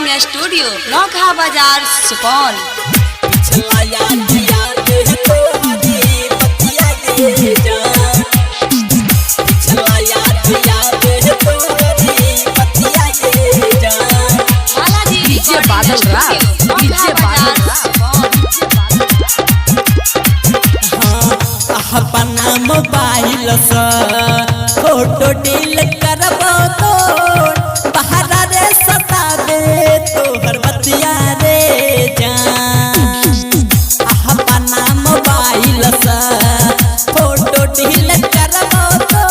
Recording studio नौखा बाजार Supaul. DJ बादल राज, DJ बादल अपना mobile से फोटो डिलीट करबो तो बाहर रे सतावे तोहर बतिया रे जान। अपना मोबाइल से फोटो डिलीट करबो तो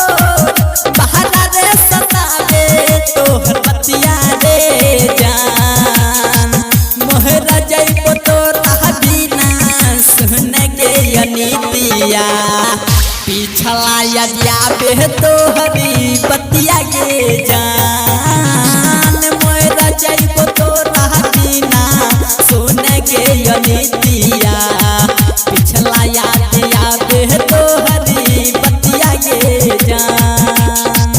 बाहर रे सतावे तोहर बतिया रे जान। मोहरा जइबो तोरा बिना सुन के नीतिया पिछला याबे तोहरी बतिया गे जान। मोरा जइबो तोरा बिना सुन के नीतिया पिछला याबे तोहरी बतिया गे जान।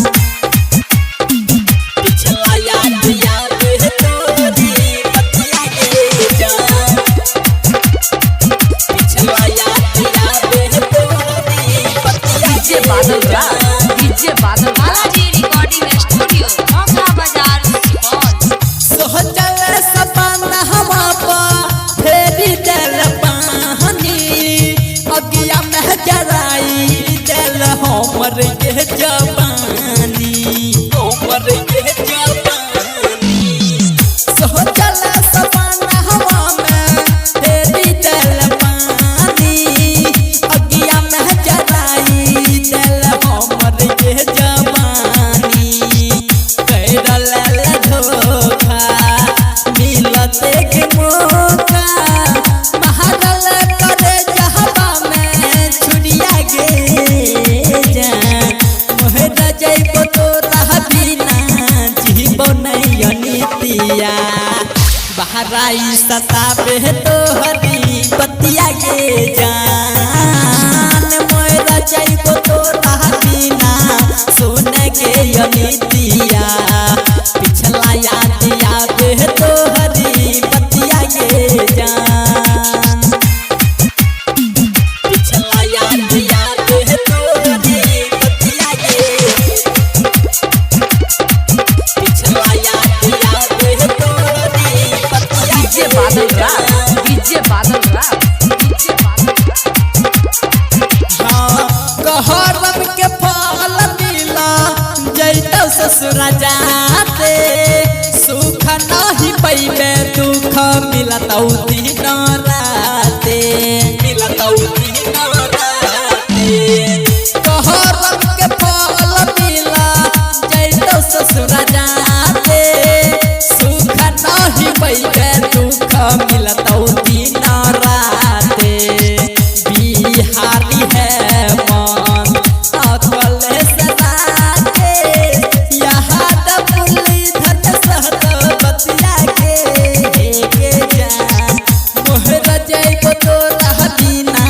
पिछला याबे तोहरी बतिया गे जान। पिछला डीजे बादल राज, डीजे बादल बालाजी रिकॉर्डिंग स्टूडियो नौखा बाजार सुपौल। सोचल सपना हवा पा फेरी दिल पानी अगिया में जराई दिल हमर के जवानी हमर के जवानी। सोचल सपना हवा में फेरी दिल पानी अगिया में जराई दिल हमर के जवानी। कैरल धोखा मिलते के मौका महारल करे जहबा में छुड़िया गे जान। मोहरा जइबो तोरा बिना जीबो नहीं नीतिया बहराई सतावे तोहरी बतिया गे जान। मोहरा जइबो तोरा बिना सुन के नीतिया पिछला याबे तोहरी बतिया गे जान। पिछला याबे तोहरी बतिया गे। पिछला याबे तोहरी बतिया डीजे बादल राज, डीजे बादल राज, डीजे बादल कहरम के फल मिला जैतो ससुरा जाते सुख नहीं पैबे दुख मिलतौ दिन राते मिलतौ दिन राते। कहरम के फल मिला जैतो ससुरा जाते सुख नहीं पैबे दुख मिलतौ दिन राते। बिहारी है मन अकले सराके यहाँ दपुली धन सहत बतिया के जान। मोहरा जइबो तोरा बिना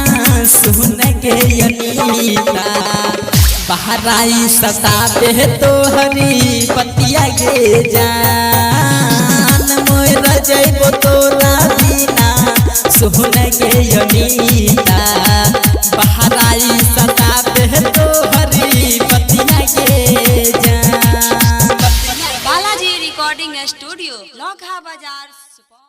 सुन के नीता बहराई सतावे तोहरी बतिया गे जान। मोहरा जइबो तोरा बिना सुन के नीता बहराई सतावे तोहरी बतिया गे जान। बालाजी रिकॉर्डिंग स्टूडियो नौखा बाजार सुपौल।